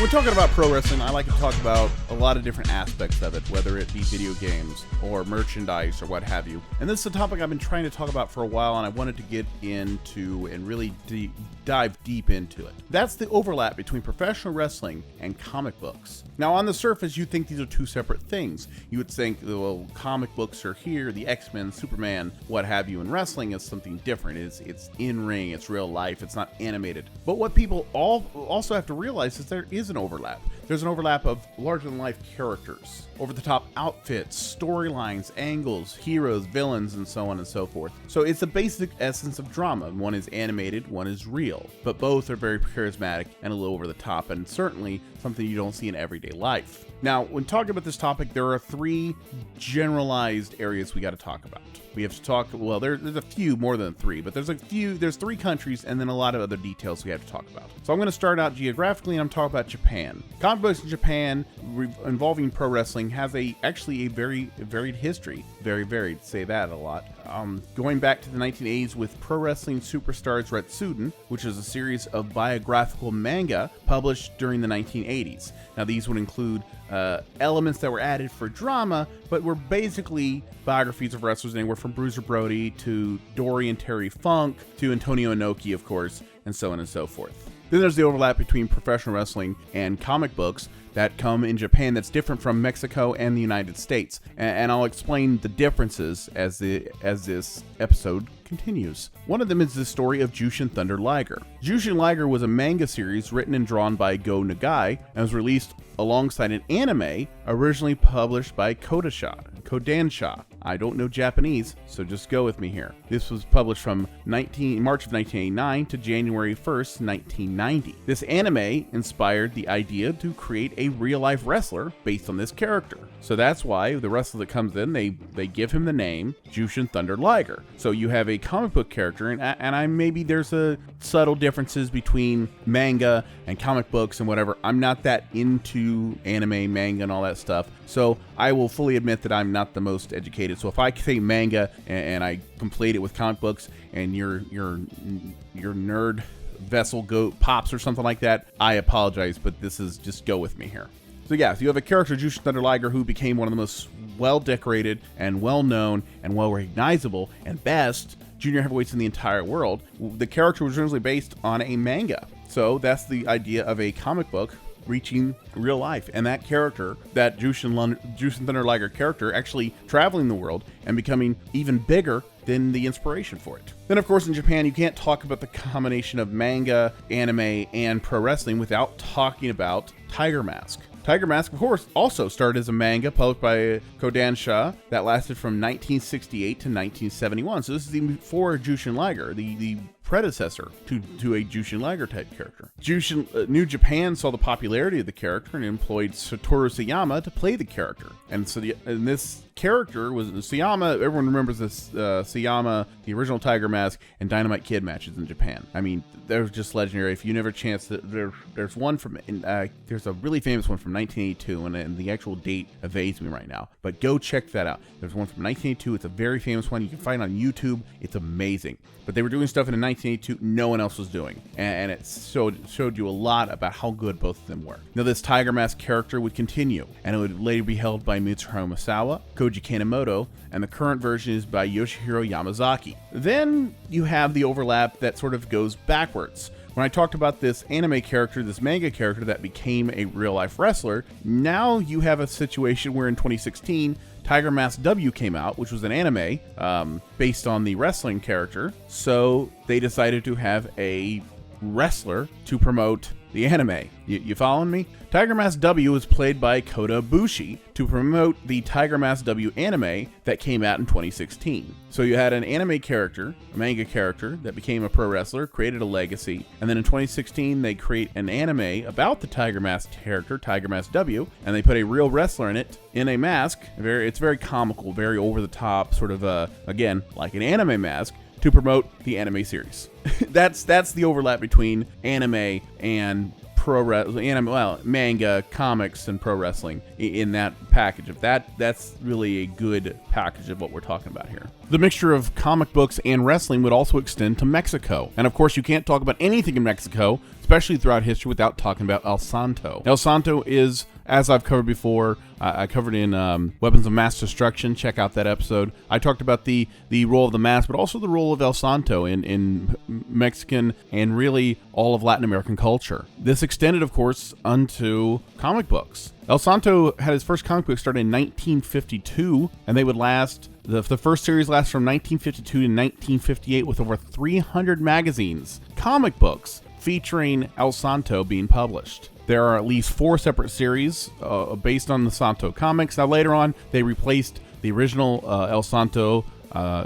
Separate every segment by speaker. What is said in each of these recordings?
Speaker 1: we're talking about pro wrestling, I like to talk about a lot of different aspects of it, whether it be video games or merchandise or what have you. And this is a topic I've been trying to talk about for a while, and I wanted to get into and really dive deep into it. That's the overlap between professional wrestling and comic books. Now, on the surface, you think these are two separate things. You would think, well, comic books are here, the X-Men, Superman, what have you, and wrestling is something different. It's in-ring, it's real life, it's not animated. But what people also have to realize is there is an overlap. There's an overlap of larger-than-life characters, over-the-top outfits, storylines, angles, heroes, villains, and so on and so forth. So it's the basic essence of drama. One is animated, one is real, but both are very charismatic and a little over-the-top, and certainly something you don't see in everyday life. Now, when talking about this topic, there are three generalized areas we got to talk about. We have to talk, well, there's a few, more than three, but there's three countries and then a lot of other details we have to talk about. So I'm going to start out geographically and I'm talking about Japan. Comic books in Japan involving pro wrestling has actually a very varied history. Very varied, say that a lot. Going back to the 1980s with Pro Wrestling Superstars Retsuden, which is a series of biographical manga published during the 1980s. Now these would include elements that were added for drama, but were basically biographies of wrestlers anywhere from Bruiser Brody to Dory and Terry Funk to Antonio Inoki, of course, and so on and so forth. Then there's the overlap between professional wrestling and comic books that come in Japan that's different from Mexico and the United States. And I'll explain the differences as this episode continues. One of them is the story of Jushin Thunder Liger. Jushin Liger was a manga series written and drawn by Go Nagai and was released alongside an anime originally published by Kodansha. I don't know Japanese, so just go with me here. This was published from March of 1989 to January 1st, 1990. This anime inspired the idea to create a real-life wrestler based on this character. So that's why the wrestler that comes in, they give him the name Jushin Thunder Liger. So you have a comic book character, and maybe there's a subtle differences between manga and comic books and whatever. I'm not that into anime, manga, and all that stuff. So I will fully admit that I'm not the most educated. So if I say manga and I conflate it with comic books and your nerd vessel pops or something like that, I apologize, but this is just go with me here. So yeah, so you have a character, Jushin Thunder Liger, who became one of the most well-decorated and well-known and well-recognizable and best junior heavyweights in the entire world. The character was originally based on a manga. So that's the idea of a comic book reaching real life, and that character, that Jushin Thunder Liger character, actually traveling the world and becoming even bigger than the inspiration for it. Then, of course, in Japan, you can't talk about the combination of manga, anime, and pro wrestling without talking about Tiger Mask. Tiger Mask, of course, also started as a manga published by Kodansha that lasted from 1968 to 1971. So this is even before Jushin Liger, the predecessor to a Jushin Liger type character. New Japan saw the popularity of the character and employed Satoru Sayama to play the character. And so this character was Sayama. Everyone remembers this Sayama, the original Tiger Mask, and Dynamite Kid matches in Japan. I mean, they're just legendary. If you never chance, there's one from there's a really famous one from 1982, and the actual date evades me right now. But go check that out. There's one from 1982. It's a very famous one. You can find it on YouTube. It's amazing. But they were doing stuff in 1982 no one else was doing, and it showed you a lot about how good both of them were. Now, this Tiger Mask character would continue, and it would later be held by Mitsuharu Misawa, Koji Kanemoto, and the current version is by Yoshihiro Yamazaki. Then you have the overlap that sort of goes backwards. When I talked about this anime character, this manga character that became a real-life wrestler, now you have a situation where in 2016, Tiger Mask W came out, which was an anime based on the wrestling character. So they decided to have a wrestler to promote the anime. You following me? Tiger Mask W was played by Kota Ibushi to promote the Tiger Mask W anime that came out in 2016. So you had an anime character, a manga character that became a pro wrestler, created a legacy, and then in 2016 they create an anime about the Tiger Mask character, Tiger Mask W, and they put a real wrestler in it in a mask. It's very comical, very over the top, sort of again like an anime mask, to promote the anime series. That's the overlap between anime and manga, comics, and pro wrestling in that package. If that's really a good package of what we're talking about here. The mixture of comic books and wrestling would also extend to Mexico. And of course, you can't talk about anything in Mexico, especially throughout history, without talking about El Santo. El Santo is, as I've covered before, I covered in Weapons of Mass Destruction. Check out that episode. I talked about the role of the mask, but also the role of El Santo in Mexican and really all of Latin American culture. This extended, of course, unto comic books. El Santo had his first comic book started in 1952, and they would last. The first series lasts from 1952 to 1958 with over 300 magazines, comic books, featuring El Santo being published. There are at least 4 separate series based on the Santo comics. Now later on, they replaced the original El Santo,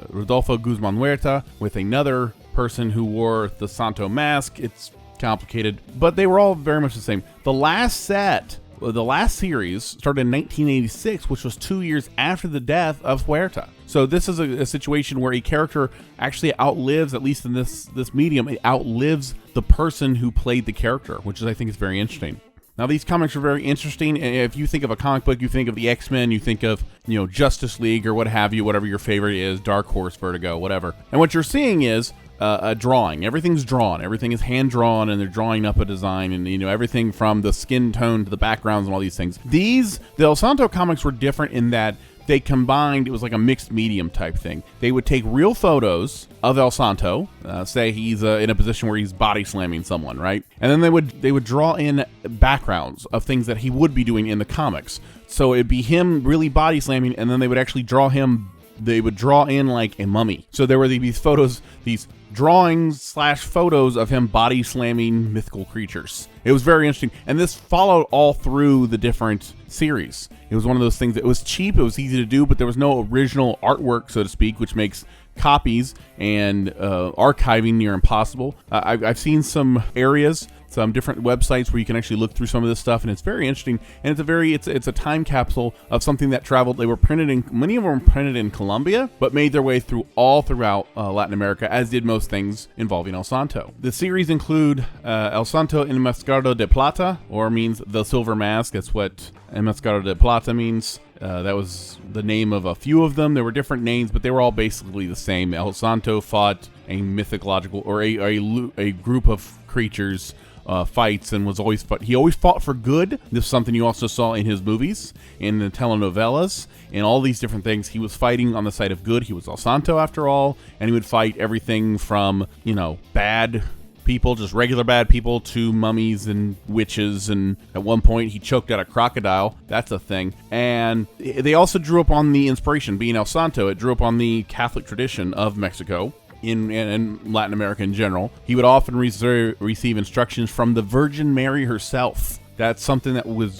Speaker 1: Rodolfo Guzman Huerta, with another person who wore the Santo mask. It's complicated, but they were all very much the same. The last series started in 1986, which was 2 years after the death of Huerta. So this is a situation where a character actually outlives, at least in this medium, it outlives the person who played the character, which I think is very interesting. Now, these comics are very interesting. If you think of a comic book, you think of the X-Men, you think of, Justice League or what have you, whatever your favorite is, Dark Horse, Vertigo, whatever. And what you're seeing is a drawing. Everything's drawn. Everything is hand-drawn, and they're drawing up a design, and, everything from the skin tone to the backgrounds and all these things. The El Santo comics were different in that they combined, it was like a mixed medium type thing. They would take real photos of El Santo, say he's in a position where he's body slamming someone, right? And then they would draw in backgrounds of things that he would be doing in the comics. So it'd be him really body slamming, and then they would actually draw in like a mummy. So there were these photos, these drawings / photos of him body slamming mythical creatures. It was very interesting, and this followed all through the different series. It was one of those things that was cheap, it was easy to do, but there was no original artwork, so to speak, which makes copies and archiving near impossible. I've seen some areas, some different websites where you can actually look through some of this stuff, and it's very interesting. And it's a time capsule of something that traveled. They were many of them were printed in Colombia, but made their way all throughout Latin America, as did most things involving El Santo. The series include El Santo Enmascarado de Plata, or means the silver mask. That's what Enmascarado de Plata means. That was the name of a few of them. There were different names, but they were all basically the same. El Santo fought a mythological, or a group of creatures, fights, and he always fought for good. This is something you also saw in his movies, in the telenovelas, and all these different things. He was fighting on the side of good. He was El Santo after all, and he would fight everything from, bad people, just regular bad people, to mummies and witches, and at one point he choked out a crocodile. That's a thing. And they also drew up on the inspiration, being El Santo, it drew up on the Catholic tradition of Mexico, in Latin America in general. He would often receive instructions from the Virgin Mary herself. That's something that would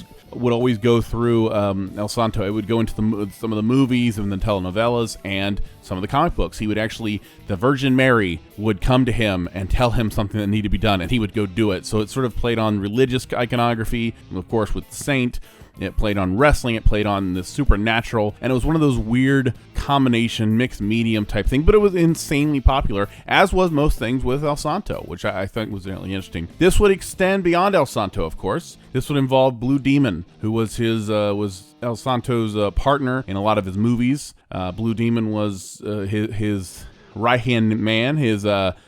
Speaker 1: always go through El Santo. It would go into some of the movies and the telenovelas and some of the comic books. The Virgin Mary would come to him and tell him something that needed to be done, and he would go do it. So it sort of played on religious iconography, of course, with the saint. It played on wrestling, it played on the supernatural, and it was one of those weird combination, mixed medium type thing, but it was insanely popular, as was most things with El Santo, which I think was really interesting. This would extend beyond El Santo, of course. This would involve Blue Demon, who was was El Santo's partner in a lot of his movies. Blue Demon was his right-hand man. His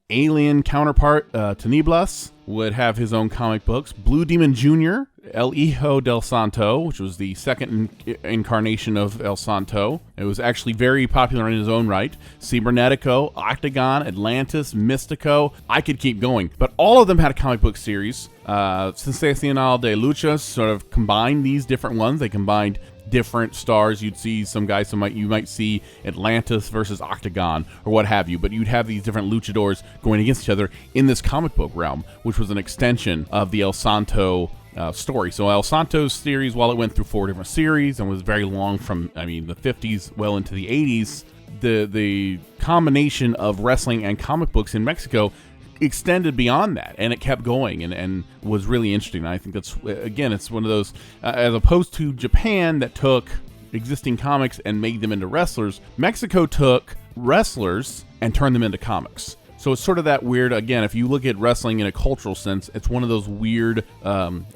Speaker 1: alien counterpart, Teneblas, would have his own comic books. Blue Demon Jr., El Hijo del Santo, which was the second incarnation of El Santo. It was actually very popular in his own right. Cibernetico, Octagon, Atlantis, Mystico. I could keep going. But all of them had a comic book series. Sensacional de Lucha sort of combined these different ones. They combined different stars. You'd see some guys, you might see Atlantis versus Octagon or what have you, but you'd have these different luchadors going against each other in this comic book realm, which was an extension of the El Santo story. So El Santo's series, while it went through 4 different series and was very long from, the 50s well into the 80s, the combination of wrestling and comic books in Mexico extended beyond that, and it kept going and was really interesting. I think that's, again, it's one of those, as opposed to Japan that took existing comics and made them into wrestlers, Mexico took wrestlers and turned them into comics. So it's sort of that weird, again, if you look at wrestling in a cultural sense, it's one of those weird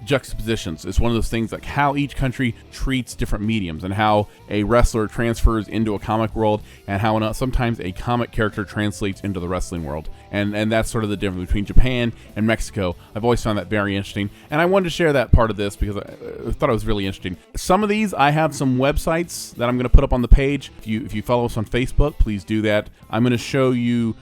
Speaker 1: juxtapositions. It's one of those things like how each country treats different mediums and how a wrestler transfers into a comic world and how sometimes a comic character translates into the wrestling world. And that's sort of the difference between Japan and Mexico. I've always found that very interesting. And I wanted to share that part of this because I thought it was really interesting. Some of these, I have some websites that I'm going to put up on the page. If you follow us on Facebook, please do that. I'm going to show you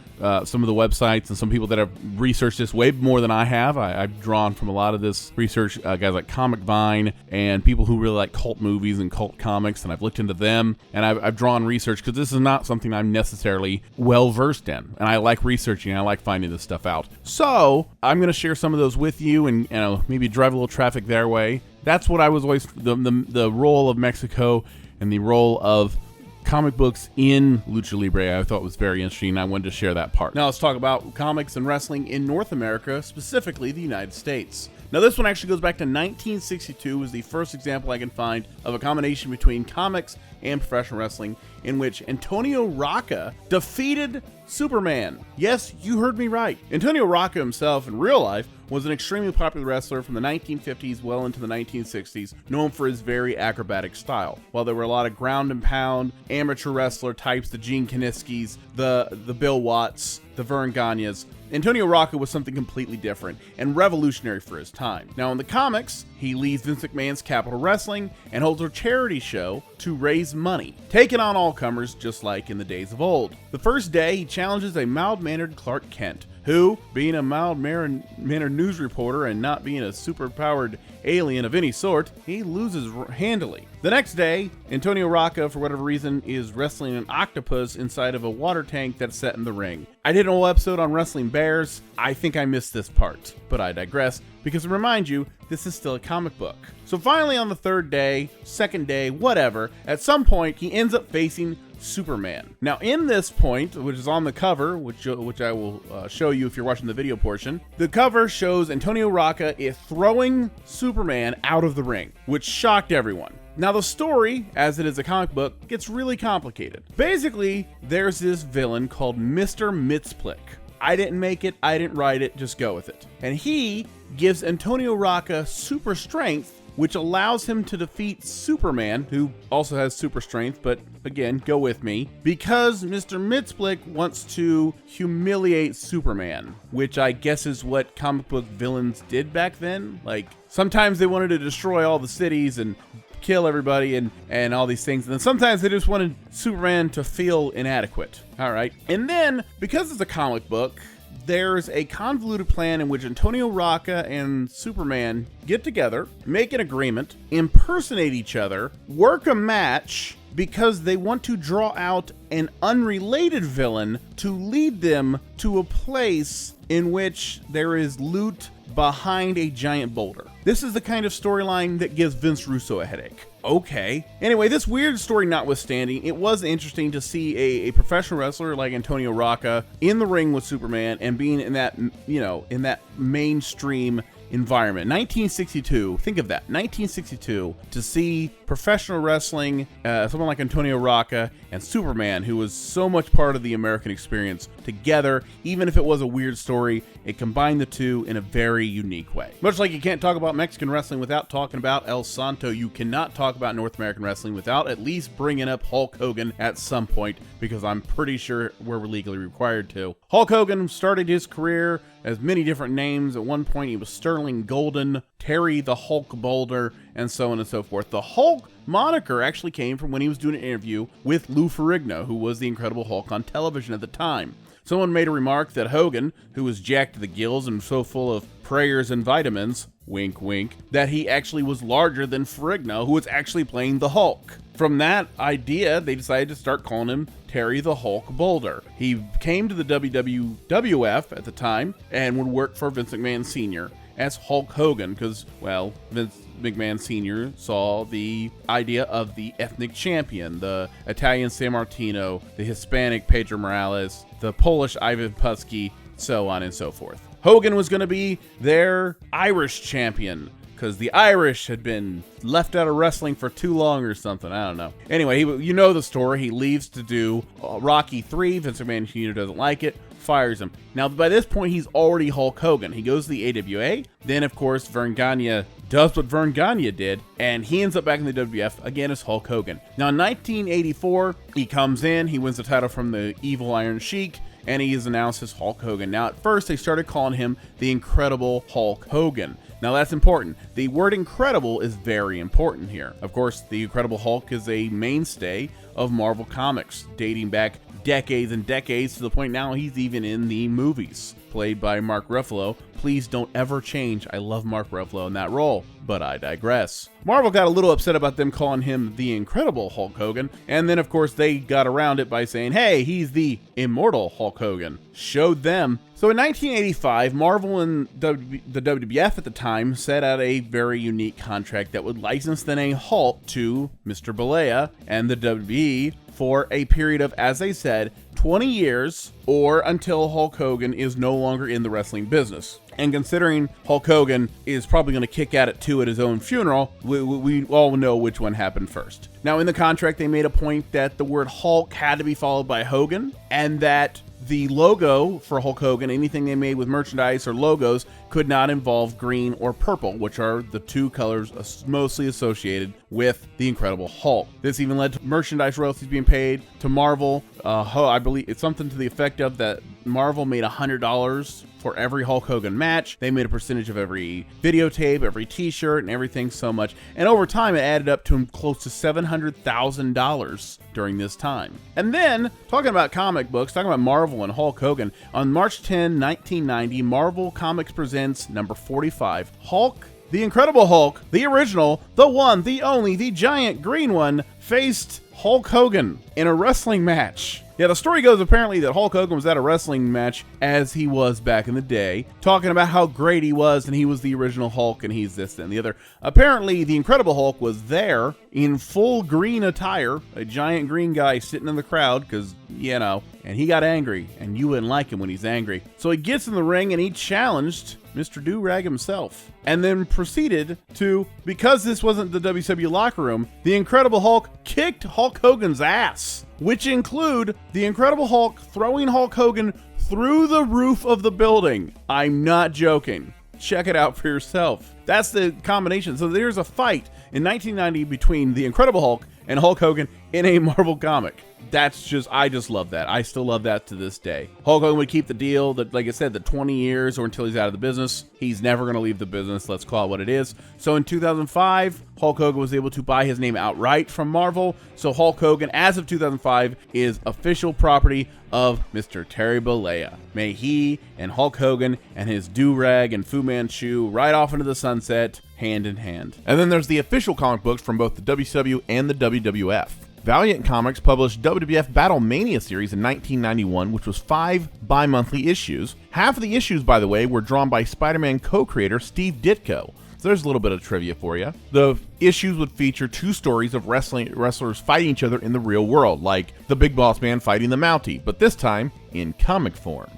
Speaker 1: some of the websites and some people that have researched this way more than I have. I've drawn from a lot of this research, guys like Comic Vine and people who really like cult movies and cult comics, and I've looked into them, and I've drawn research because this is not something I'm necessarily well versed in, and I like researching, I like finding this stuff out. So I'm going to share some of those with you and maybe drive a little traffic their way. That's what I was always, the role of Mexico and the role of comic books in Lucha Libre, I thought was very interesting. I wanted to share that part. Now let's talk about comics and wrestling in North America, specifically the United States. Now this one actually goes back to 1962, was the first example I can find of a combination between comics and professional wrestling in which Antonio Rocca defeated Superman. Yes, you heard me right. Antonio Rocca himself in real life was an extremely popular wrestler from the 1950s well into the 1960s, known for his very acrobatic style. While there were a lot of ground and pound amateur wrestler types, the Gene Kiniskis, the Bill Watts, the Vern Gagnes, Antonio Rocca was something completely different and revolutionary for his time. Now in the comics, he leads Vince McMahon's Capital Wrestling and holds a charity show to raise money, taking on all comers just like in the days of old. The first day, he challenges a mild-mannered Clark Kent, who, being a mild-mannered news reporter and not being a super-powered alien of any sort, he loses handily. The next day, Antonio Rocca, for whatever reason, is wrestling an octopus inside of a water tank that's set in the ring. I did an whole episode on wrestling bears. I think I missed this part, but I digress, because to remind you, this is still a comic book. So finally on the third day, second day, whatever, at some point, he ends up facing Superman. Now in this point, which is on the cover, which I will show you if you're watching the video portion, the cover shows Antonio Rocca is throwing Superman out of the ring, which shocked everyone. Now the story, as it is a comic book, gets really complicated. Basically, there's this villain called Mr. Mxyzptlk. I didn't make it, I didn't write it, just go with it. And he gives Antonio Rocca super strength, which allows him to defeat Superman, who also has super strength, but again, go with me, because Mr. Mxyzptlk wants to humiliate Superman, which I guess is what comic book villains did back then. Like, sometimes they wanted to destroy all the cities and kill everybody and all these things, and then sometimes they just wanted Superman to feel inadequate. All right, and then, because it's a comic book, there's a convoluted plan in which Antonio Rocca and Superman get together, make an agreement, impersonate each other, work a match because they want to draw out an unrelated villain to lead them to a place in which there is loot behind a giant boulder. This is the kind of storyline that gives Vince Russo a headache. Okay. Anyway, this weird story notwithstanding, it was interesting to see a professional wrestler like Antonio Rocca in the ring with Superman and being in that, in that mainstream environment. 1962, think of that, 1962, to see professional wrestling, someone like Antonio Rocca and Superman, who was so much part of the American experience, together. Even if it was a weird story, it combined the two in a very unique way. Much like you can't talk about Mexican wrestling without talking about El Santo, you cannot talk about North American wrestling without at least bringing up Hulk Hogan at some point, because I'm pretty sure we're legally required to. Hulk Hogan started his career as many different names. At one point, he was Sterling Golden, Terry the Hulk Boulder, and so on and so forth. The Hulk moniker actually came from when he was doing an interview with Lou Ferrigno, who was the Incredible Hulk on television at the time. Someone made a remark that Hogan, who was jacked to the gills and so full of prayers and vitamins, wink wink, that he actually was larger than Ferrigno, who was actually playing the Hulk. From that idea, they decided to start calling him Terry the Hulk Boulder. He came to the WWF at the time and would work for Vince McMahon Sr. as Hulk Hogan because, well, Vince McMahon Sr. saw the idea of the ethnic champion, the Italian San Martino, the Hispanic Pedro Morales, the Polish Ivan Putski, so on and so forth. Hogan was going to be their Irish champion because the Irish had been left out of wrestling for too long or something. I don't know. Anyway, you know the story. He leaves to do Rocky 3. Vince McMahon Jr. doesn't like it. fires him. Now, by this point, he's already Hulk Hogan. He goes to the AWA. Then, of course, Vern Gagne does what Vern Gagne did, and he ends up back in the WWF again as Hulk Hogan. Now, in 1984, he comes in, he wins the title from the Evil Iron Sheik, and he is announced as Hulk Hogan. Now, at first, they started calling him the Incredible Hulk Hogan. Now, that's important. The word incredible is very important here. Of course, the Incredible Hulk is a mainstay of Marvel Comics, dating back decades and decades, to the point now he's even in the movies, played by Mark Ruffalo. Please don't ever change. I love Mark Ruffalo in that role, but I digress. Marvel got a little upset about them calling him the Incredible Hulk Hogan, and then of course they got around it by saying, hey, he's the Immortal Hulk Hogan. Showed them. So in 1985, Marvel and the WWF at the time set out a very unique contract that would license the name Hulk to Mr. Balea and the WWE for a period of, as they said, 20 years, or until Hulk Hogan is no longer in the wrestling business. And considering Hulk Hogan is probably going to kick at it too at his own funeral, we all know which one happened first. Now, in the contract, they made a point that the word Hulk had to be followed by Hogan, and that the logo for Hulk Hogan, anything they made with merchandise or logos, could not involve green or purple, which are the two colors mostly associated with the Incredible Hulk. This even led to merchandise royalties being paid to Marvel. I believe it's something to the effect of that Marvel made $100 for every Hulk Hogan match. They made a percentage of every videotape, every t-shirt, and everything so much. And over time, it added up to close to $700,000 during this time. And then, talking about comic books, talking about Marvel and Hulk Hogan, on March 10, 1990, Marvel Comics presents number 45, Hulk, the Incredible Hulk, the original, the one, the only, the giant green one, faced Hulk Hogan in a wrestling match. Yeah, the story goes apparently that Hulk Hogan was at a wrestling match, as he was back in the day, talking about how great he was and he was the original Hulk and he's this and the other. Apparently, the Incredible Hulk was there in full green attire, a giant green guy sitting in the crowd because, you know, and he got angry, and you wouldn't like him when he's angry. So he gets in the ring and he challenged Mr. Do-Rag himself, and then proceeded to, because this wasn't the WCW locker room, the Incredible Hulk kicked Hulk Hogan's ass, which include the Incredible Hulk throwing Hulk Hogan through the roof of the building. I'm not joking. Check it out for yourself. That's the combination. So there's a fight in 1990 between the Incredible Hulk and Hulk Hogan in a Marvel comic. I just love that. I still love that to this day. Hulk Hogan would keep the deal that, like I said, the 20 years or until he's out of the business. He's never going to leave the business. Let's call it what it is. So in 2005, Hulk Hogan was able to buy his name outright from Marvel. So Hulk Hogan, as of 2005, is official property of Mr. Terry Bollea. May he and Hulk Hogan and his do-rag and Fu Manchu ride off into the sunset, hand in hand. And then there's the official comic books from both the WCW and the WWF. Valiant Comics published WWF Battle Mania series in 1991, which was 5 bi-monthly issues. Half of the issues, by the way, were drawn by Spider-Man co-creator Steve Ditko. So there's a little bit of trivia for you. The issues would feature 2 stories of wrestlers fighting each other in the real world, like the Big Boss Man fighting the Mountie, but this time in comic form.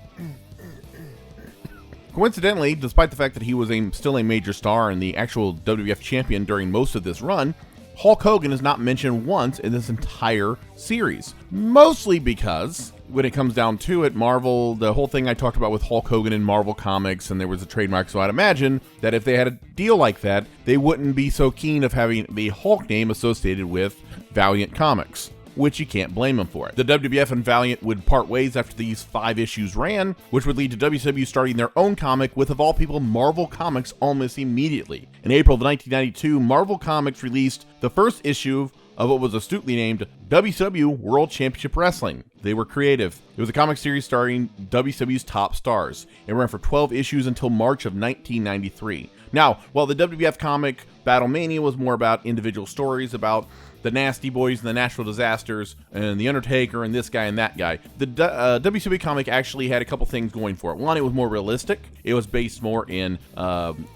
Speaker 1: Coincidentally, despite the fact that he was still a major star and the actual WWF champion during most of this run, Hulk Hogan is not mentioned once in this entire series. Mostly because, when it comes down to it, Marvel, the whole thing I talked about with Hulk Hogan in Marvel Comics, and there was a trademark, so I'd imagine that if they had a deal like that, they wouldn't be so keen of having the Hulk name associated with Valiant Comics, which you can't blame them for it. The WWF and Valiant would part ways after these 5 issues ran, which would lead to WCW starting their own comic with, of all people, Marvel Comics almost immediately. In April of 1992, Marvel Comics released the first issue of what was astutely named WCW World Championship Wrestling. They were creative. It was a comic series starring WCW's top stars. It ran for 12 issues until March of 1993. Now, while the WWF comic Battle Mania was more about individual stories about the Nasty Boys and the Natural Disasters and the Undertaker and this guy and that guy, the WCW comic actually had a couple things going for it. One, it was more realistic. It was based more in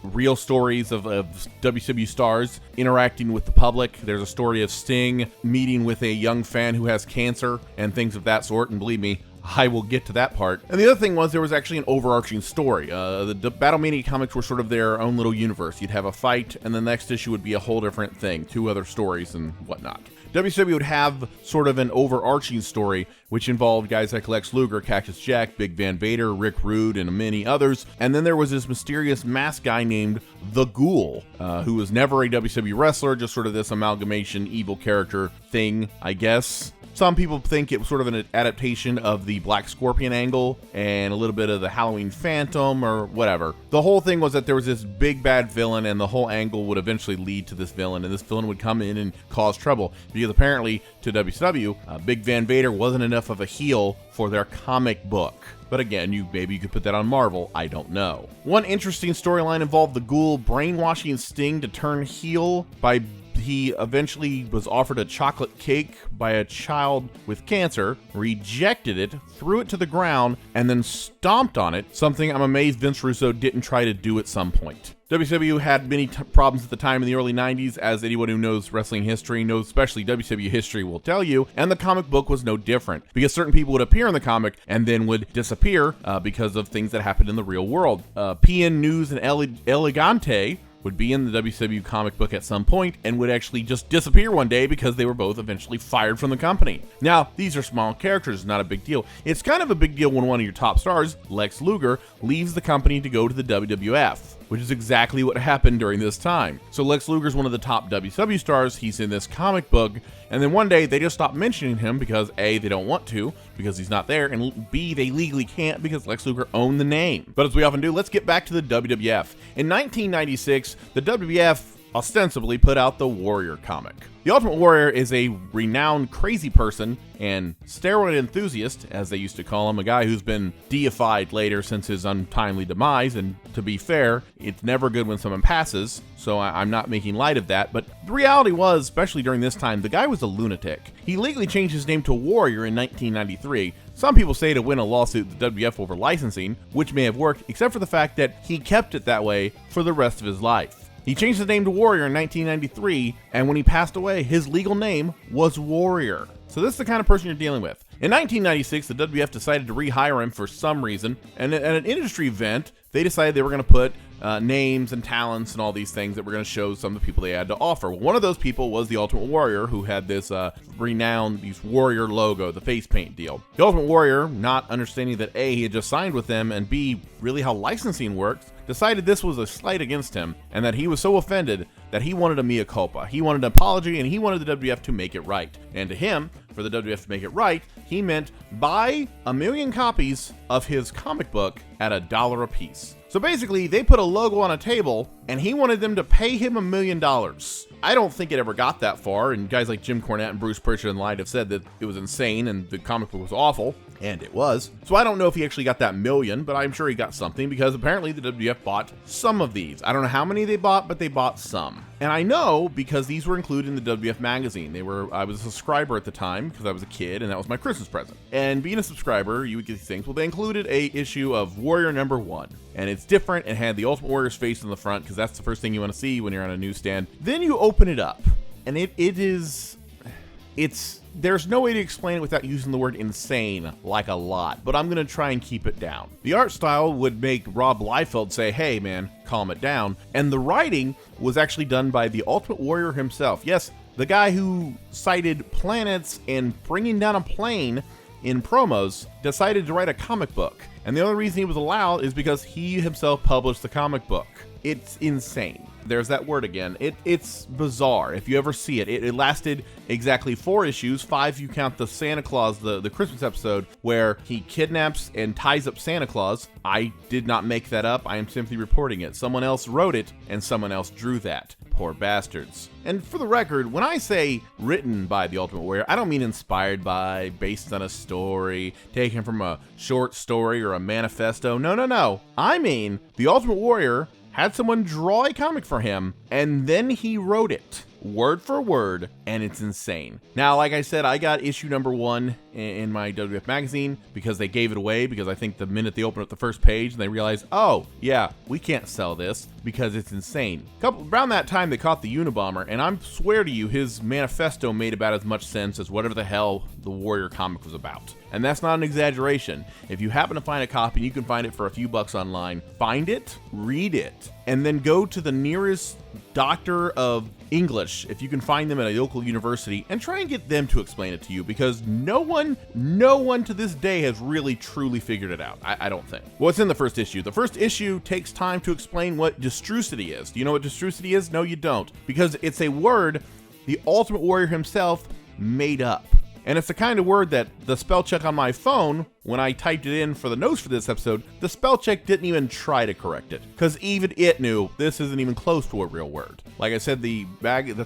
Speaker 1: real stories of WCW stars interacting with the public. There's a story of Sting meeting with a young fan who has cancer and things of that sort, and believe me, I will get to that part. And the other thing was there was actually an overarching story. The Battle Mania comics were sort of their own little universe. You'd have a fight, and the next issue would be a whole different thing, 2 other stories and whatnot. WCW would have sort of an overarching story, which involved guys like Lex Luger, Cactus Jack, Big Van Vader, Rick Rude, and many others. And then there was this mysterious masked guy named The Ghoul, who was never a WCW wrestler, just sort of this amalgamation evil character thing, I guess. Some people think it was sort of an adaptation of the Black Scorpion angle and a little bit of the Halloween Phantom or whatever. The whole thing was that there was this big bad villain, and the whole angle would eventually lead to this villain, and this villain would come in and cause trouble. Because apparently, to WCW, Big Van Vader wasn't enough of a heel for their comic book. But again, maybe you could put that on Marvel, I don't know. One interesting storyline involved the Ghoul brainwashing Sting to turn heel by he eventually was offered a chocolate cake by a child with cancer, rejected it, threw it to the ground, and then stomped on it, something I'm amazed Vince Russo didn't try to do at some point. WCW had many problems at the time in the early 90s, as anyone who knows wrestling history knows, especially WCW history will tell you, and the comic book was no different, because certain people would appear in the comic and then would disappear because of things that happened in the real world. PN News and Elegante would be in the WCW comic book at some point and would actually just disappear one day because they were both eventually fired from the company. Now, these are small characters, not a big deal. It's kind of a big deal when one of your top stars, Lex Luger, leaves the company to go to the WWF, which is exactly what happened during this time. So Lex Luger's one of the top WCW stars, he's in this comic book, and then one day they just stop mentioning him because A, they don't want to, because he's not there, and B, they legally can't because Lex Luger owned the name. But as we often do, let's get back to the WWF. In 1996, the WWF ostensibly put out the Warrior comic. The Ultimate Warrior is a renowned crazy person and steroid enthusiast, as they used to call him, a guy who's been deified later since his untimely demise, and to be fair, it's never good when someone passes, so I'm not making light of that, but the reality was, especially during this time, the guy was a lunatic. He legally changed his name to Warrior in 1993. Some people say to win a lawsuit with the WWF over licensing, which may have worked, except for the fact that he kept it that way for the rest of his life. He changed his name to Warrior in 1993, and when he passed away, his legal name was Warrior. So this is the kind of person you're dealing with. In 1996, the WWF decided to rehire him for some reason, and at an industry event, they decided they were going to put names and talents and all these things that were going to show some of the people they had to offer. Well, one of those people was the Ultimate Warrior, who had this renowned Warrior logo, the face paint deal. The Ultimate Warrior, not understanding that A, he had just signed with them, and B, really how licensing works, decided this was a slight against him, and that he was so offended that he wanted a mea culpa. He wanted an apology, and he wanted the WWF to make it right. And to him, for the WWF to make it right, he meant buy 1 million copies of his comic book at $1 a piece. So basically, they put a logo on a table, and he wanted them to pay him $1 million. I don't think it ever got that far, and guys like Jim Cornette and Bruce Pritchard and Light have said that it was insane and the comic book was awful, and it was. So I don't know if he actually got that million, but I'm sure he got something because apparently the WWF bought some of these. I don't know how many they bought, but they bought some. And I know because these were included in the WWF magazine. I was a subscriber at the time because I was a kid, and that was my Christmas present. And being a subscriber, you would get these things. Well, they included a issue of Warrior #1. And it's different. It had the Ultimate Warrior's face on the front because that's the first thing you want to see when you're on a newsstand. Then you open it up, and there's no way to explain it without using the word insane like a lot, but I'm going to try and keep it down. The art style would make Rob Liefeld say, hey man, calm it down. And the writing was actually done by the Ultimate Warrior himself. Yes, the guy who cited planets and bringing down a plane in promos decided to write a comic book. And the only reason he was allowed is because he himself published the comic book. It's insane. There's that word again. It's bizarre if you ever see it. It lasted exactly 4 issues, 5 if you count the Santa Claus, the Christmas episode, where he kidnaps and ties up Santa Claus. I did not make that up. I am simply reporting it. Someone else wrote it, and someone else drew that. Poor bastards. And for the record, when I say written by the Ultimate Warrior, I don't mean inspired by, based on a story, taken from a short story or a manifesto. No. I mean, the Ultimate Warrior had someone draw a comic for him, and then he wrote it, word for word, and it's insane. Now, like I said, I got issue =1 in my WWF magazine because they gave it away, because I think the minute they opened up the first page and they realized, oh, yeah, we can't sell this because it's insane. Around that time, they caught the Unabomber, and I swear to you, his manifesto made about as much sense as whatever the hell the Warrior comic was about. And that's not an exaggeration. If you happen to find a copy, you can find it for a few bucks online. Find it, read it, and then go to the nearest doctor of English, if you can find them at a local university, and try and get them to explain it to you, because no one to this day has really truly figured it out. I don't think. What's in the first issue? The first issue takes time to explain what Destrucity is. Do you know what Destrucity is? No, you don't, because it's a word the Ultimate Warrior himself made up. And it's the kind of word that the spell check on my phone, when I typed it in for the notes for this episode, the spell check didn't even try to correct it, because even it knew this isn't even close to a real word. Like I said, the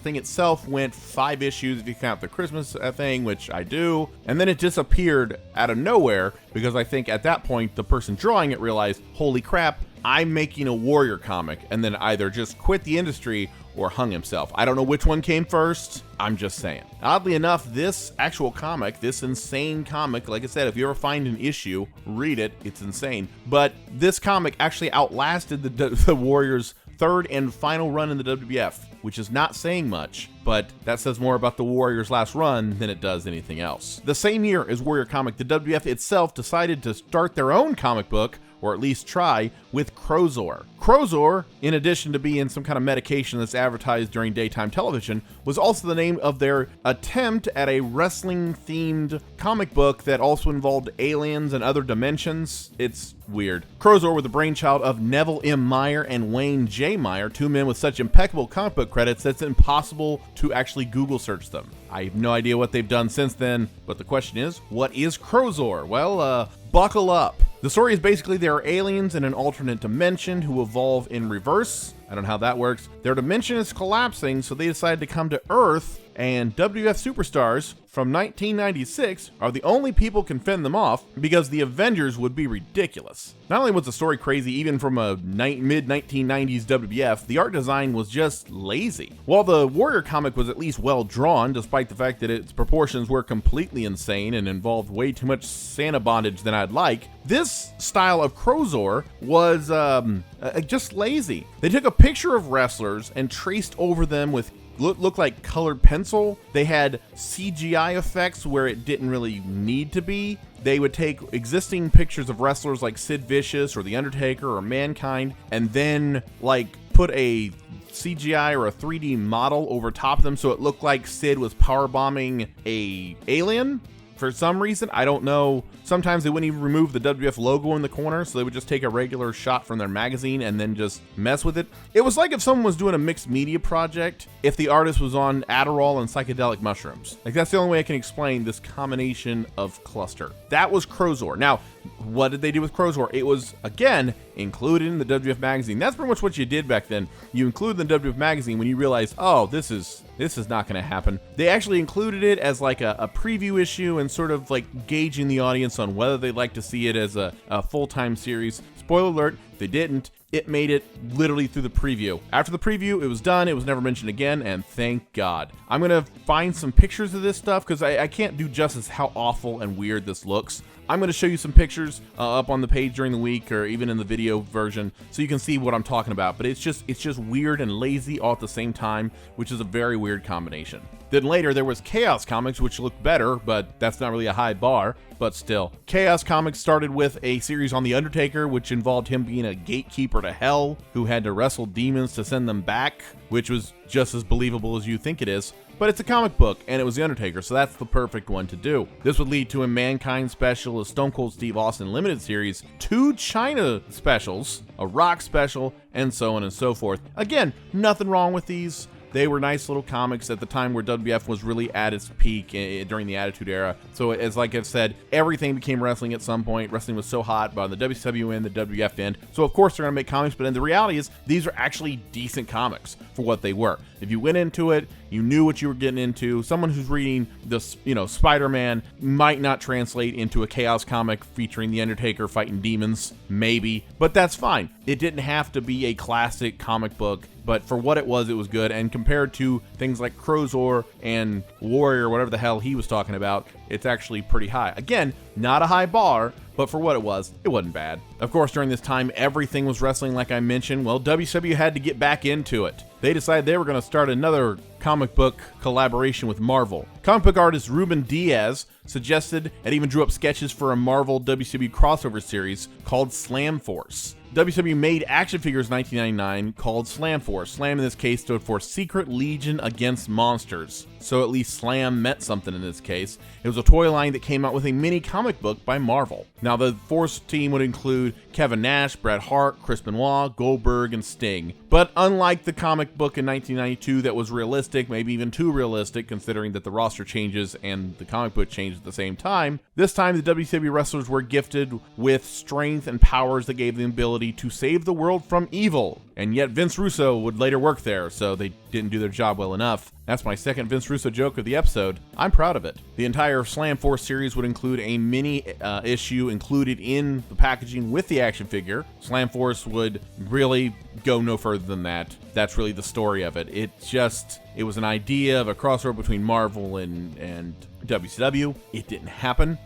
Speaker 1: thing itself went 5 issues if you count the Christmas thing, which I do, and then it disappeared out of nowhere, because I think at that point the person drawing it realized, holy crap, I'm making a warrior comic, and then either just quit the industry or hung himself. I don't know which one came first, I'm just saying. Oddly enough, this actual comic, this insane comic, like I said, if you ever find an issue, read it, it's insane. But this comic actually outlasted the Warriors' third and final run in the WWF, which is not saying much, but that says more about the Warriors' last run than it does anything else. The same year as Warrior Comic, the WWF itself decided to start their own comic book, or at least try, with Crozor. Crozor, in addition to being some kind of medication that's advertised during daytime television, was also the name of their attempt at a wrestling-themed comic book that also involved aliens and other dimensions. It's weird. Crozor were the brainchild of Neville M. Meyer and Wayne J. Meyer, 2 men with such impeccable comic book credits that it's impossible to actually Google search them. I have no idea what they've done since then, but the question is, what is Crozor? Well, buckle up. The story is basically there are aliens in an alternate dimension who evolve in reverse. I don't know how that works. Their dimension is collapsing, so they decide to come to Earth, and WWF superstars from 1996 are the only people who can fend them off, because the Avengers would be ridiculous. Not only was the story crazy even from a mid-1990s WWF, the art design was just lazy. While the Warrior comic was at least well drawn, despite the fact that its proportions were completely insane and involved way too much Santa bondage than I'd like, this style of Crozor was just lazy. They took a picture of wrestlers and traced over them with looked like colored pencil. They had CGI effects where it didn't really need to be. They would take existing pictures of wrestlers like Sid Vicious or The Undertaker or Mankind, and then like put a CGI or a 3D model over top of them so it looked like Sid was powerbombing a alien. For some reason, I don't know. Sometimes they wouldn't even remove the WWF logo in the corner, so they would just take a regular shot from their magazine and then just mess with it. It was like if someone was doing a mixed media project, if the artist was on Adderall and psychedelic mushrooms. Like, that's the only way I can explain this combination of cluster. That was Crozor. Now, what did they do with Crozor? It was, again, included in the WWF magazine. That's pretty much what you did back then. You included the WWF magazine when you realized, oh, this is not going to happen. They actually included it as like a preview issue and sort of like gauging the audience on whether they'd like to see it as a full-time series. Spoiler alert, they didn't. It made it literally through the preview. After the preview, it was done. It was never mentioned again, and thank God. I'm going to find some pictures of this stuff because I can't do justice how awful and weird this looks. I'm going to show you some pictures up on the page during the week or even in the video version so you can see what I'm talking about. But it's just weird and lazy all at the same time, which is a very weird combination. Then later there was Chaos Comics, which looked better, but that's not really a high bar, but still. Chaos Comics started with a series on The Undertaker, which involved him being a gatekeeper to hell who had to wrestle demons to send them back, which was just as believable as you think it is. But it's a comic book, and it was The Undertaker, so that's the perfect one to do. This would lead to a Mankind special, a Stone Cold Steve Austin limited series, 2 China specials, a Rock special, and so on and so forth. Again, nothing wrong with these. They were nice little comics at the time where WWF was really at its peak during the Attitude Era. So as like I've said, everything became wrestling at some point. Wrestling was so hot, but on the WCW end, the WWF end. So of course they're going to make comics, but then the reality is these are actually decent comics for what they were. If you went into it, you knew what you were getting into. Someone who's reading this, Spider-Man might not translate into a Chaos comic featuring The Undertaker fighting demons, maybe, but that's fine. It didn't have to be a classic comic book, but for what it was good. And compared to things like Crozor and Warrior, whatever the hell he was talking about, it's actually pretty high. Again, not a high bar, but for what it wasn't bad. Of course, during this time, everything was wrestling like I mentioned. Well, WCW had to get back into it. They decided they were going to start another comic book collaboration with Marvel. Comic book artist Ruben Diaz suggested and even drew up sketches for a Marvel WCW crossover series called Slam Force. WCW made action figures in 1999 called Slam Force. Slam in this case stood for Secret Legion Against Monsters. So at least Slam meant something in this case. It was a toy line that came out with a mini comic book by Marvel. Now the Force team would include Kevin Nash, Bret Hart, Chris Benoit, Goldberg, and Sting. But unlike the comic book in 1992 that was realistic, maybe even too realistic considering that the roster changes and the comic book changed at the same time, this time the WCW wrestlers were gifted with strength and powers that gave them the ability to save the world from evil. And yet Vince Russo would later work there, so they didn't do their job well enough. That's my second Vince Russo joke of the episode. I'm proud of it. The entire Slam Force series would include a mini issue included in the packaging with the action figure. Slam Force would really go no further than that. That's really the story of it. It was an idea of a crossover between Marvel and WCW. It didn't happen.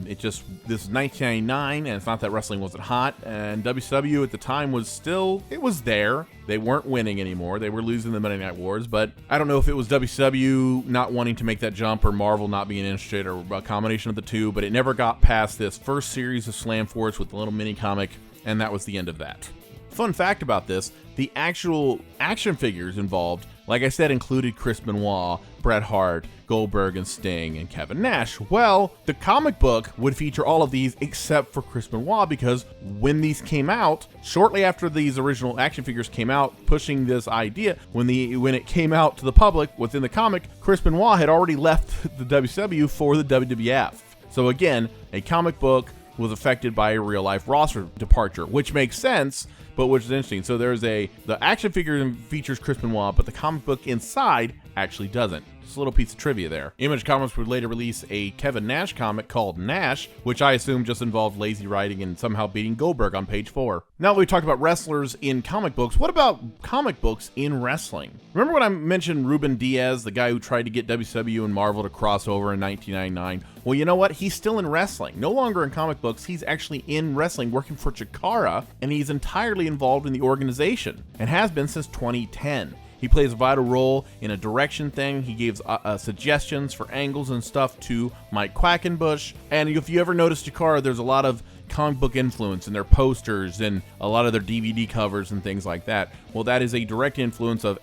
Speaker 1: This is 1999, and it's not that wrestling wasn't hot, and WCW at the time was there. They weren't winning anymore. They were losing the Monday Night Wars, but I don't know if it was WCW not wanting to make that jump or Marvel not being interested or a combination of the two, but it never got past this first series of Slam Force with the little mini comic, and that was the end of that. Fun fact about this, the actual action figures involved, like I said, included Chris Benoit, Bret Hart, Goldberg, and Sting, and Kevin Nash. Well, the comic book would feature all of these except for Chris Benoit, because when these came out, shortly after these original action figures came out, pushing this idea, when it came out to the public within the comic, Chris Benoit had already left the WCW for the WWF. So again, a comic book was affected by a real-life roster departure, which makes sense, but which is interesting. So the action figure features Chris Benoit, but the comic book inside actually doesn't. Just a little piece of trivia there. Image Comics would later release a Kevin Nash comic called Nash, which I assume just involved lazy writing and somehow beating Goldberg on page 4. Now that we talked about wrestlers in comic books, what about comic books in wrestling? Remember when I mentioned Ruben Diaz, the guy who tried to get WCW and Marvel to cross over in 1999? Well, you know what? He's still in wrestling. No longer in comic books. He's actually in wrestling, working for Chikara, and he's entirely involved in the organization and has been since 2010. He plays a vital role in a direction thing. He gives suggestions for angles and stuff to Mike Quackenbush. And if you ever notice Chikara, there's a lot of comic book influence in their posters and a lot of their DVD covers and things like that. Well, that is a direct influence of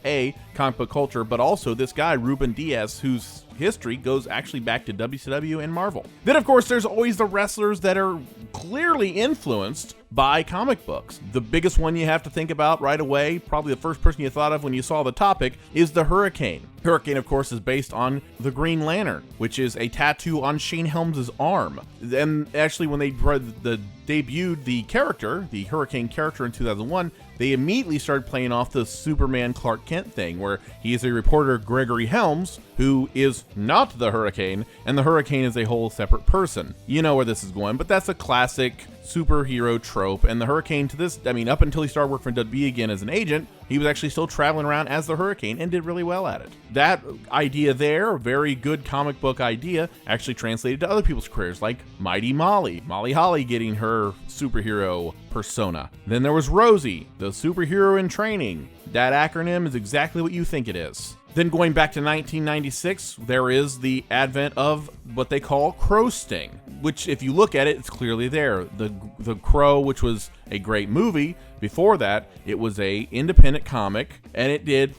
Speaker 1: comic book culture, but also this guy, Ruben Diaz, whose history goes actually back to WCW and Marvel. Then, of course, there's always the wrestlers that are clearly influenced by comic books. The biggest one you have to think about right away, probably the first person you thought of when you saw the topic, is the Hurricane. Hurricane, of course, is based on the Green Lantern, which is a tattoo on Shane Helms' arm. And actually, when they debuted the character, the Hurricane character in 2001, they immediately started playing off the Superman Clark Kent thing, where he is a reporter, Gregory Helms, who is not the Hurricane, and the Hurricane is a whole separate person. You know where this is going, but that's a classic superhero trope, and the Hurricane up until he started working for WWE again as an agent, he was actually still traveling around as the Hurricane and did really well at it. That idea there, a very good comic book idea, actually translated to other people's careers, like Mighty Molly Holly getting her superhero persona. Then there was Rosie, the superhero in training. That acronym is exactly what you think it is. Then going back to 1996, there is the advent of what they call Crow Sting, which if you look at it, it's clearly there. The Crow, which was a great movie. Before that, it was a independent comic, and it did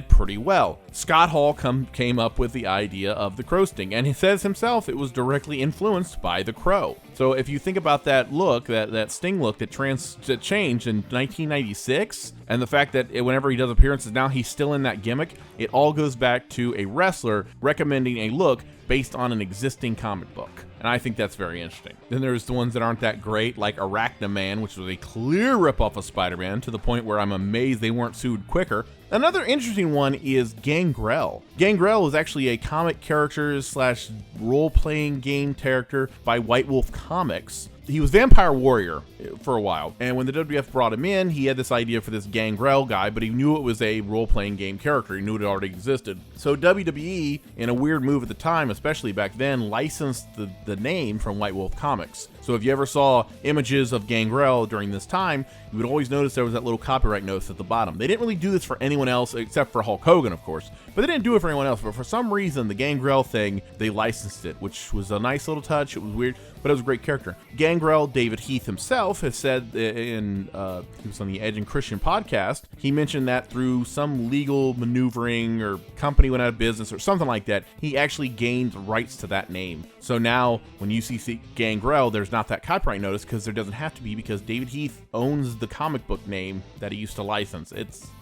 Speaker 1: pretty well. Scott Hall came up with the idea of the Crow Sting, and he says himself it was directly influenced by the Crow. So if you think about that look, that Sting look that changed in 1996, and the fact that whenever he does appearances now, he's still in that gimmick, it all goes back to a wrestler recommending a look based on an existing comic book. And I think that's very interesting. Then there's the ones that aren't that great, like Arachnaman, which was a clear ripoff of Spider-Man, to the point where I'm amazed they weren't sued quicker. Another interesting one is Gangrel. Gangrel is actually a comic character / role-playing game character by White Wolf Comics. He was Vampire Warrior for a while, and when the WWF brought him in, he had this idea for this Gangrel guy, but he knew it was a role-playing game character. He knew it already existed. So WWE, in a weird move at the time, especially back then, licensed the name from White Wolf Comics. So if you ever saw images of Gangrel during this time, you would always notice there was that little copyright notice at the bottom. They didn't really do this for anyone else except for Hulk Hogan, of course, but they didn't do it for anyone else. But for some reason, the Gangrel thing, they licensed it, which was a nice little touch. It was weird, but it was a great character. Gangrel, David Heath himself, has said he was on the Edge and Christian podcast, he mentioned that through some legal maneuvering or company went out of business or something like that, he actually gained rights to that name. So now when you see Gangrel, there's not that copyright notice because there doesn't have to be, because David Heath owns the comic book name that he used to license.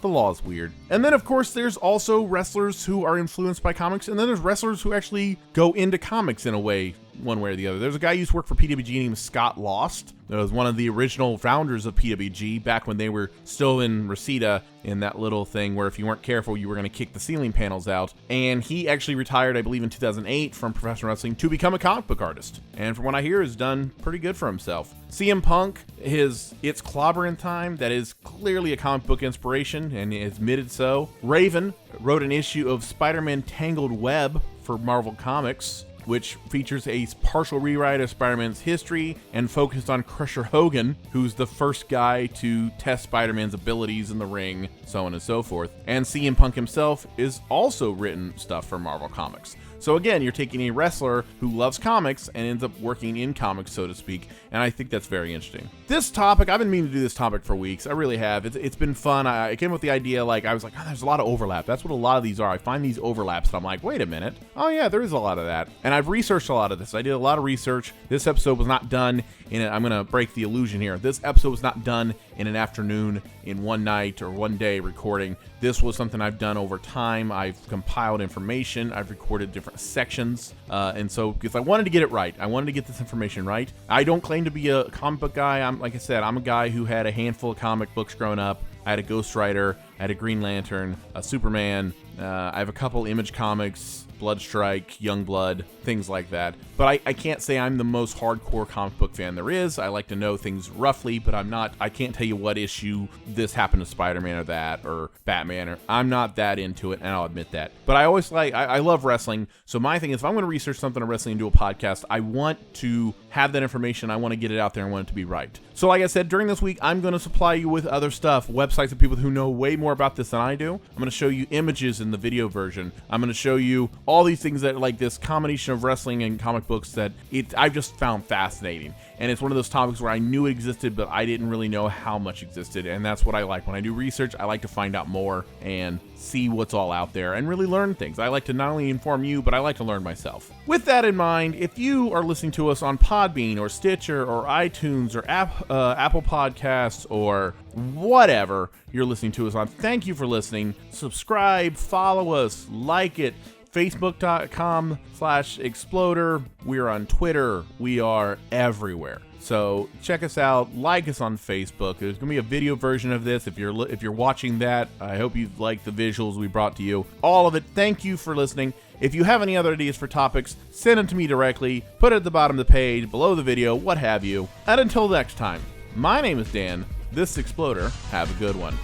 Speaker 1: The law is weird. And then of course there's also wrestlers who are influenced by comics, and then there's wrestlers who actually go into comics in a way, one way or the other. There's a guy who used to work for PWG named Scott Lost. That was one of the original founders of PWG back when they were still in Reseda, in that little thing where if you weren't careful, you were going to kick the ceiling panels out. And he actually retired, I believe, in 2008 from professional wrestling to become a comic book artist. And from what I hear, has done pretty good for himself. CM Punk, It's Clobberin' Time, that is clearly a comic book inspiration, and admitted so. Raven wrote an issue of Spider-Man Tangled Web for Marvel Comics, which features a partial rewrite of Spider-Man's history and focused on Crusher Hogan, who's the first guy to test Spider-Man's abilities in the ring, so on and so forth. And CM Punk himself is also written stuff for Marvel Comics. So again, you're taking a wrestler who loves comics and ends up working in comics, so to speak, and I think that's very interesting. This topic, I've been meaning to do this topic for weeks. I really have. It's been fun. I came up with the idea, I was like, oh, there's a lot of overlap. That's what a lot of these are. I find these overlaps, and I'm like, wait a minute. Oh yeah, there is a lot of that. And I've researched a lot of this. I did a lot of research. This episode was not done I'm going to break the illusion here. This episode was not done in an afternoon, in one night, or one day recording. This was something I've done over time. I've compiled information. I've recorded different sections. And so, because I wanted to get it right. I wanted to get this information right. I don't claim to be a comic book guy. Like I said, I'm a guy who had a handful of comic books growing up. I had a Ghost Rider, I had a Green Lantern, a Superman. I have a couple Image comics, Bloodstrike, Youngblood, things like that. But I can't say I'm the most hardcore comic book fan there is. I like to know things roughly, but I can't tell you what issue this happened to Spider-Man or that, or Batman, I'm not that into it, and I'll admit that. But I love wrestling, so my thing is, if I'm going to research something on wrestling and do a podcast, I want to have that information, I want to get it out there, and want it to be right. So like I said, during this week, I'm going to supply you with other stuff, websites of people who know way more about this than I do. I'm going to show you images in the video version. I'm going to show you all these things that, like this combination of wrestling and comic books that I've just found fascinating. And it's one of those topics where I knew it existed, but I didn't really know how much existed. And that's what I like. When I do research, I like to find out more and see what's all out there and really learn things. I like to not only inform you, but I like to learn myself. With that in mind, if you are listening to us on Podbean or Stitcher or iTunes or Apple Podcasts or whatever you're listening to us on, thank you for listening. Subscribe, follow us, like it. Facebook.com/Exploder. We're on Twitter. We are everywhere. So check us out. Like us on Facebook. There's gonna be a video version of this. If you're watching that, I hope you like the visuals we brought to you. All of it. Thank you for listening. If you have any other ideas for topics, send them to me directly. Put it at the bottom of the page, below the video, what have you. And until next time, my name is Dan. This is Exploder. Have a good one.